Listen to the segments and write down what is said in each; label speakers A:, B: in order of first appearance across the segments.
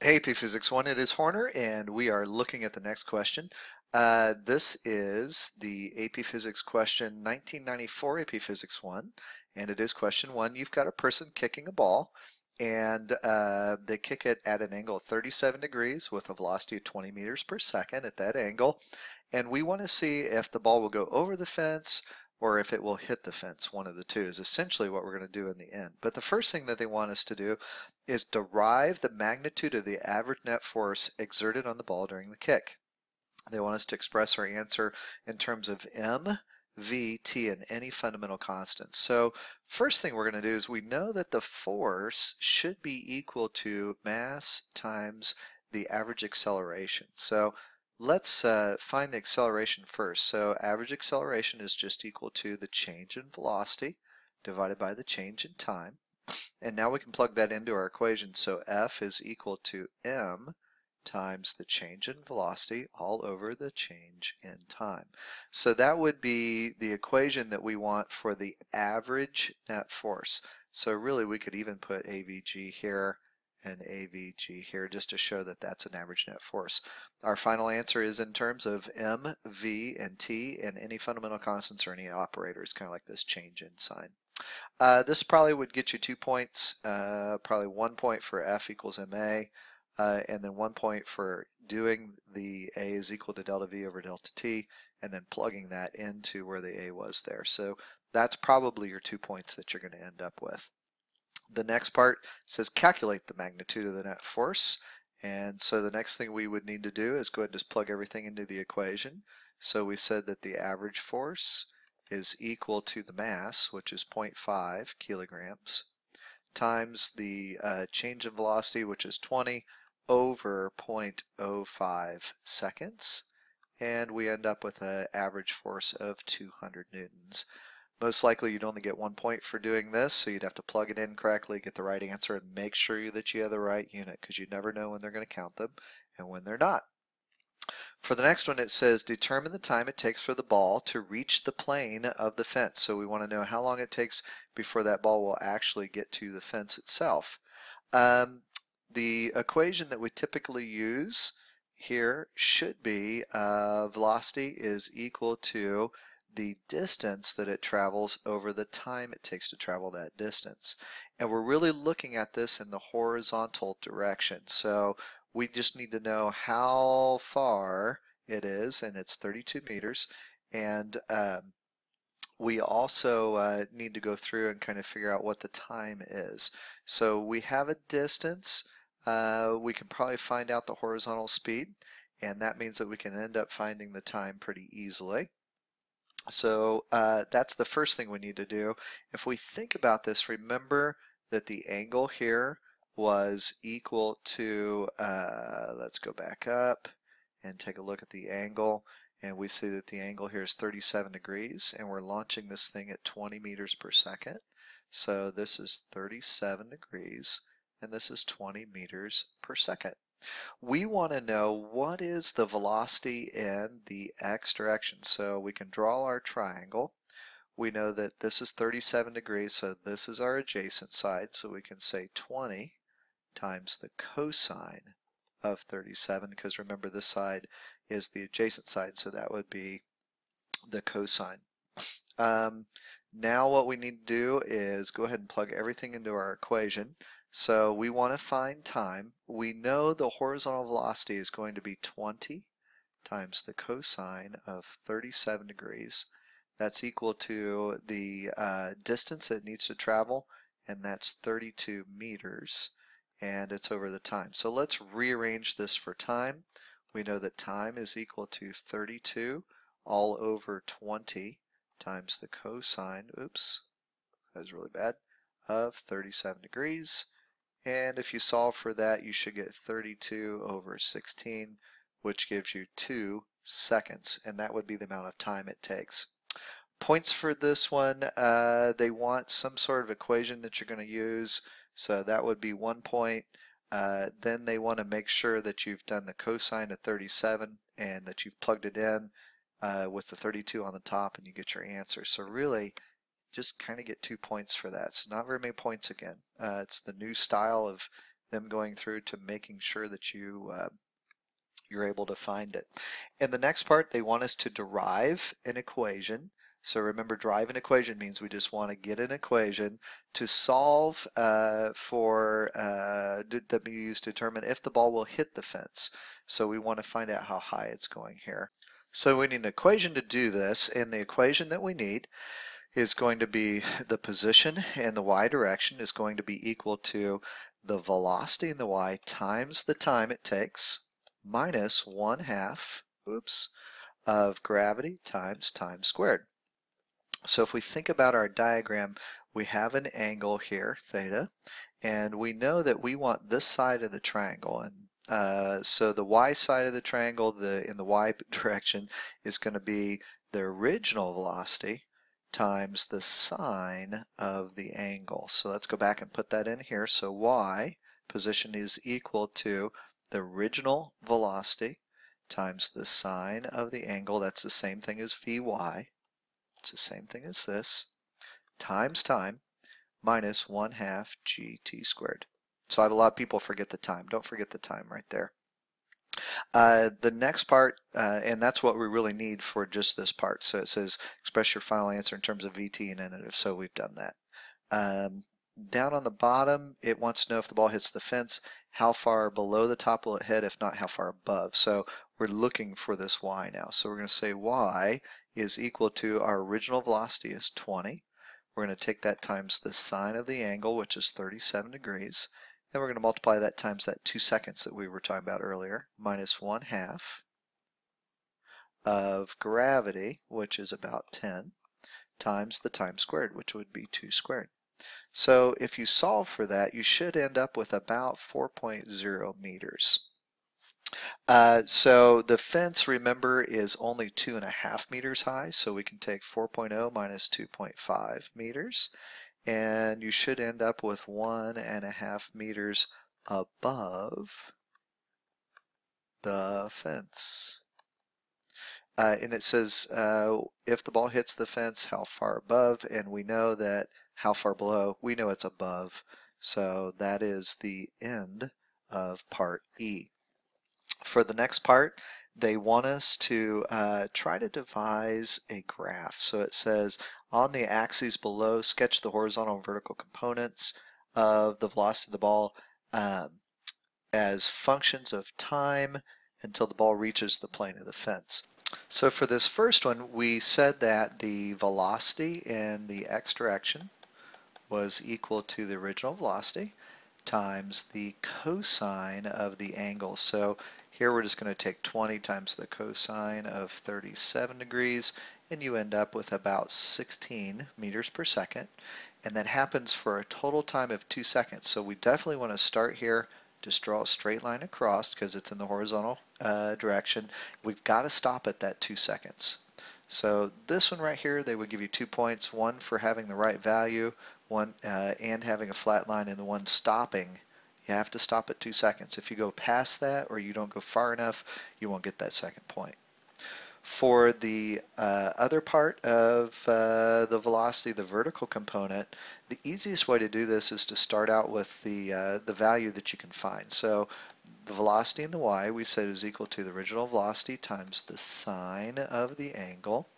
A: Hey, AP Physics 1, it is Horner, and we are looking at the next question. This is the AP Physics question 1994 AP Physics 1, and it is question 1. You've got a person kicking a ball, and they kick it at an angle of 37 degrees with a velocity of 20 meters per second at that angle. And we want to see if the ball will go over the fence or if it will hit the fence. One of the two is essentially what we're going to do in the end. But the first thing that they want us to do is derive the magnitude of the average net force exerted on the ball during the kick. They want us to express our answer in terms of M, V, T, and any fundamental constants. So first thing we're going to do is we know that the force should be equal to mass times the average acceleration. So let's find the acceleration first. So average acceleration is just equal to the change in velocity divided by the change in time. And now we can plug that into our equation. So F is equal to M times the change in velocity all over the change in time. So that would be the equation that we want for the average net force. So really we could even put AVG here and AVG here just to show that that's an average net force. Our final answer is in terms of M, V, and T, and any fundamental constants or any operators, kind of like this change in sign. This probably would get you 2 points, probably 1 point for F equals MA, and then 1 point for doing the A is equal to delta V over delta T, and then plugging that into where the A was there. So that's probably your 2 points that you're going to end up with. The next part says calculate the magnitude of the net force. And so the next thing we would need to do is go ahead and just plug everything into the equation. So we said that the average force is equal to the mass, which is 0.5 kilograms, times the change in velocity, which is 20, over 0.05 seconds. And we end up with an average force of 200 newtons. Most likely you'd only get 1 point for doing this, so you'd have to plug it in correctly, get the right answer, and make sure that you have the right unit, because you never know when they're going to count them and when they're not. For the next one, it says determine the time it takes for the ball to reach the plane of the fence. So we want to know how long it takes before that ball will actually get to the fence itself. The equation that we typically use here should be velocity is equal to the distance that it travels over the time it takes to travel that distance. And we're really looking at this in the horizontal direction. So we just need to know how far it is, and it's 32 meters. And we also need to go through and kind of figure out what the time is. So we have a distance. We can probably find out the horizontal speed, and that means that we can end up finding the time pretty easily. So that's the first thing we need to do. If we think about this, remember that the angle here was equal to, let's go back up and take a look at the angle. And we see that the angle here is 37 degrees, and we're launching this thing at 20 meters per second. So this is 37 degrees, and this is 20 meters per second. We want to know what is the velocity in the x direction. So we can draw our triangle. We know that this is 37 degrees, so this is our adjacent side. So we can say 20 times the cosine of 37, because remember this side is the adjacent side, so that would be the cosine. Now what we need to do is go ahead and plug everything into our equation. So we want to find time. We know the horizontal velocity is going to be 20 times the cosine of 37 degrees. That's equal to the distance it needs to travel, and that's 32 meters, and it's over the time. So let's rearrange this for time. We know that time is equal to 32 all over 20 times the cosine, oops, that was really bad, of 37 degrees. And if you solve for that, you should get 32 over 16, which gives you 2 seconds, and that would be the amount of time it takes. Points for this one, they want some sort of equation that you're going to use, so that would be 1 point. Then they want to make sure that you've done the cosine of 37 and that you've plugged it in with the 32 on the top, and you get your answer. So really, just kind of get 2 points for that. So not very many points again. It's the new style of them going through to making sure that you're able to find it. In the next part, they want us to derive an equation. So remember, derive an equation means we just want to get an equation to solve that we use to determine if the ball will hit the fence. So we want to find out how high it's going here. So we need an equation to do this, and the equation that we need is going to be the position and the y direction is going to be equal to the velocity in the y times the time it takes minus 1/2, of gravity times time squared. So if we think about our diagram, we have an angle here, theta, and we know that we want this side of the triangle. And so the y side of the triangle in the y direction is going to be the original velocity times the sine of the angle. So let's go back and put that in here. So y position is equal to the original velocity times the sine of the angle. That's the same thing as Vy. It's the same thing as this, times time, minus 1/2 gt squared. So I have a lot of people forget the time. Don't forget the time right there. The next part, and that's what we really need for just this part. So it says express your final answer in terms of VT and N, so we've done that. Down on the bottom, it wants to know if the ball hits the fence, how far below the top will it hit, if not, how far above. So we're looking for this y now. So we're going to say y is equal to our original velocity is 20. We're going to take that times the sine of the angle, which is 37 degrees. And we're going to multiply that times that 2 seconds that we were talking about earlier, minus 1/2 of gravity, which is about 10, times the time squared, which would be 2 squared. So if you solve for that, you should end up with about 4.0 meters. So the fence, remember, is only 2.5 meters high, so we can take 4.0 minus 2.5 meters, and you should end up with 1.5 meters above the fence. And it says if the ball hits the fence, how far above, and we know that how far below, we know it's above. So that is the end of part E. For the next part, they want us to try to devise a graph. So it says on the axes below, sketch the horizontal and vertical components of the velocity of the ball as functions of time until the ball reaches the plane of the fence. So for this first one, we said that the velocity in the x direction was equal to the original velocity times the cosine of the angle. So here we're just going to take 20 times the cosine of 37 degrees, and you end up with about 16 meters per second. And that happens for a total time of 2 seconds. So we definitely want to start here, just draw a straight line across because it's in the horizontal direction. We've got to stop at that 2 seconds. So this one right here, they would give you 2 points, one for having the right value, one and having a flat line, and the one stopping. You have to stop at 2 seconds. If you go past that or you don't go far enough, you won't get that second point. For the other part of the velocity, the vertical component, the easiest way to do this is to start out with the value that you can find. So the velocity in the y we said is equal to the original velocity times the sine of the angle.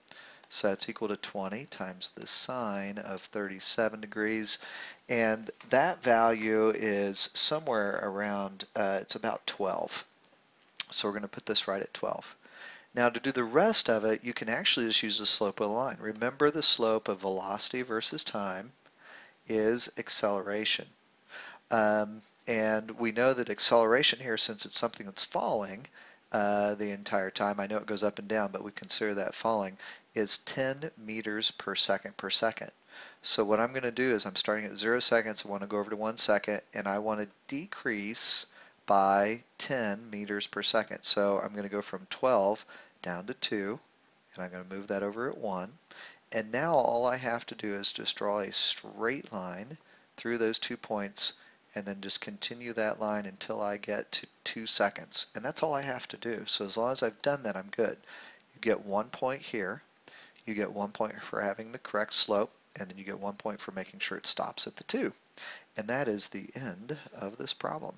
A: So that's equal to 20 times the sine of 37 degrees. And that value is somewhere around, it's about 12. So we're going to put this right at 12. Now to do the rest of it, you can actually just use the slope of the line. Remember, the slope of velocity versus time is acceleration. And we know that acceleration here, since it's something that's falling the entire time, I know it goes up and down, but we consider that falling, is 10 meters per second per second. So what I'm going to do is I'm starting at 0 seconds, I want to go over to 1 second, and I want to decrease by 10 meters per second. So I'm going to go from 12 down to 2, and I'm going to move that over at 1. And now all I have to do is just draw a straight line through those 2 points, and then just continue that line until I get to 2 seconds. And that's all I have to do. So as long as I've done that, I'm good. You get 1 point here. You get 1 point for having the correct slope, and then you get 1 point for making sure it stops at the 2. And that is the end of this problem.